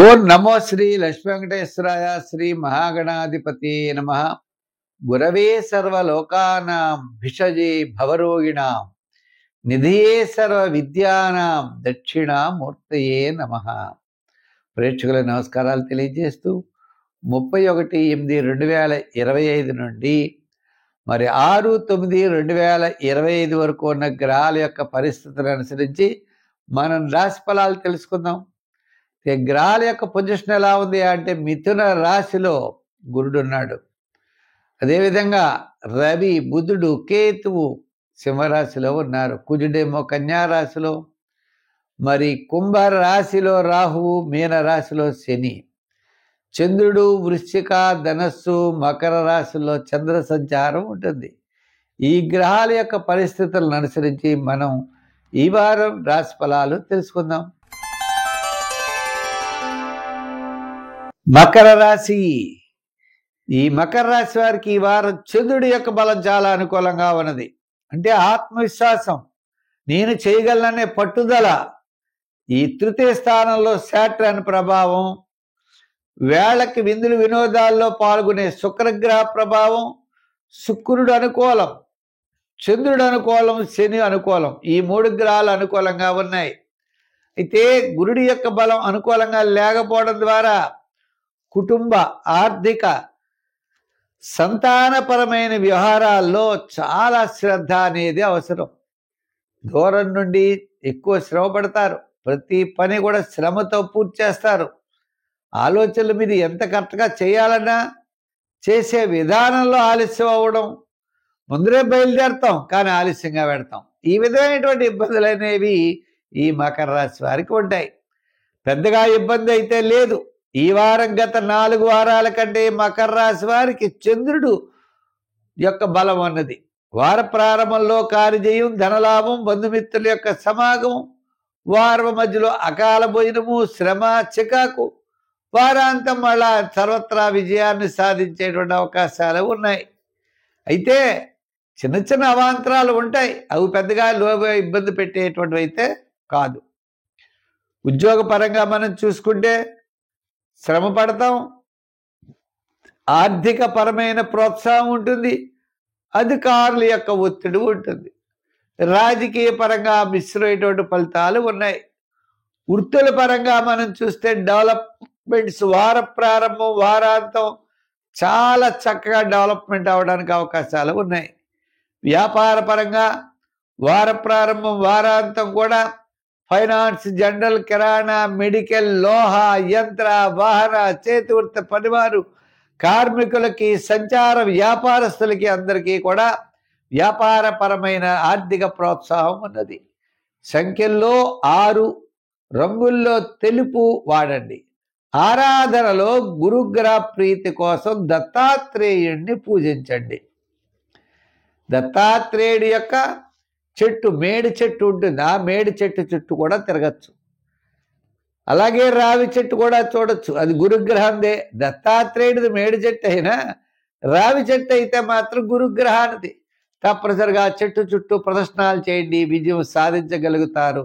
ఓం నమో శ్రీ లక్ష్మీ వెంకటేశ్వరాయ శ్రీ మహాగణాధిపతి నమ. గురవే సర్వలోకానాం భిషజే భవరోగిణాం నిధియే సర్వ విద్యానాం దక్షిణామూర్తయే నమ. ప్రేక్షకుల నమస్కారాలు తెలియజేస్తూ 31/8/2025 నుండి 6/9/2025 వరకు ఉన్న గ్రహాల యొక్క పరిస్థితులను అనుసరించి మనం రాశి ఫలాలు తెలుసుకుందాం. గ్రహాల యొక్క పొజిషన్ ఎలా ఉంది అంటే మిథున రాశిలో గురుడు ఉన్నాడు. అదేవిధంగా రవి, బుధుడు, కేతువు సింహరాశిలో ఉన్నారు. కుజుడేమో కన్యా రాశిలో, మరి కుంభ రాశిలో రాహువు, మీన రాశిలో శని, చంద్రుడు వృశ్చిక, ధనస్సు, మకర రాశిలో చంద్ర సంచారం ఉంటుంది. ఈ గ్రహాల యొక్క పరిస్థితులను అనుసరించి మనం ఈ వారం రాశి ఫలాలు తెలుసుకుందాం. మకర రాశి. ఈ మకర రాశి వారికి ఈ వారం చంద్రుడి యొక్క బలం చాలా అనుకూలంగా ఉన్నది. అంటే ఆత్మవిశ్వాసం, నేను చేయగలననే పట్టుదల. ఈ తృతీయ స్థానంలో శాట్రాన్ ప్రభావం, వేళకి విందులు వినోదాల్లో పాల్గొనే శుక్రగ్రహ ప్రభావం, శుక్రుడు అనుకూలం, చంద్రుడు అనుకూలం, శని అనుకూలం. ఈ 3 గ్రహాలు అనుకూలంగా ఉన్నాయి. అయితే గురుడి యొక్క బలం అనుకూలంగా లేకపోవడం ద్వారా కుటుంబ, ఆర్థిక, సంతానపరమైన వ్యవహారాల్లో చాలా శ్రద్ధ అనేది అవసరం. దూరం నుండి ఎక్కువ శ్రమ పడతారు. ప్రతి పని కూడా శ్రమతో పూర్తి చేస్తారు. ఆలోచనలు మీరు ఎంత కరెక్ట్గా చేయాలన్నా చేసే విధానంలో ఆలస్యం అవ్వడం, ముందరే బయలుదేరుతాం కానీ ఆలస్యంగా పెడతాం. ఈ విధమైనటువంటి ఇబ్బందులు అనేవి ఈ మకర రాశి వారికి ఉంటాయి. పెద్దగా ఇబ్బంది అయితే లేదు. ఈ వారం గత 4 వారాల కంటే మకర రాశి వారికి చంద్రుడు యొక్క బలం అన్నది. వార ప్రారంభంలో కార్యజయం, ధనలాభం, బంధుమిత్రుల యొక్క సమాగమం, వారం మధ్యలో అకాల భోజనము, శ్రమ, చికాకు, వారాంతం మళ్ళా సర్వత్రా విజయాన్ని సాధించేటువంటి అవకాశాలు ఉన్నాయి. అయితే చిన్న చిన్న అవాంతరాలు ఉంటాయి. అవి పెద్దగా ఇబ్బంది పెట్టేటువంటివి అయితే కాదు. ఉద్యోగపరంగా మనం చూసుకుంటే శ్రమ పడతాం, ఆర్థిక పరమైన ప్రోత్సాహం ఉంటుంది, అధికారుల యొక్క ఒత్తిడి ఉంటుంది. రాజకీయ పరంగా మిశ్రమైనటువంటి ఫలితాలు ఉన్నాయి. వృత్తుల పరంగా మనం చూస్తే డెవలప్మెంట్స్, వార ప్రారంభం, వారాంతం చాలా చక్కగా డెవలప్మెంట్ అవ్వడానికి అవకాశాలు ఉన్నాయి. వ్యాపార పరంగా వార ప్రారంభం, వారాంతం కూడా ఫైనాన్స్, జనరల్, కిరాణా, మెడికల్, లోహ, యంత్ర, వాహన, చేతివృత్తి పనివారు, కార్మికులకి, సంచార వ్యాపారస్తులకి అందరికీ కూడా వ్యాపారపరమైన ఆర్థిక ప్రోత్సాహం ఉన్నది. సంఖ్యల్లో 6, రంగుల్లో తెలుపు వాడండి. ఆరాధనలో గురుగ్రహ ప్రీతి కోసం దత్తాత్రేయుడిని పూజించండి. దత్తాత్రేయుడి యొక్క చెట్టు, మేడి చెట్టు ఉంటుంది. ఆ మేడి చెట్టు చుట్టూ కూడా తిరగచ్చు. అలాగే రావి చెట్టు కూడా చూడొచ్చు. అది గురుగ్రహందే. దత్తాత్రేయుడిది మేడి చెట్టు అయినా రావి చెట్టు అయితే మాత్రం గురుగ్రహానిది. తప్పనిసరిగా చెట్టు చుట్టూ ప్రదర్శనలు చేయండి, విజయం సాధించగలుగుతారు.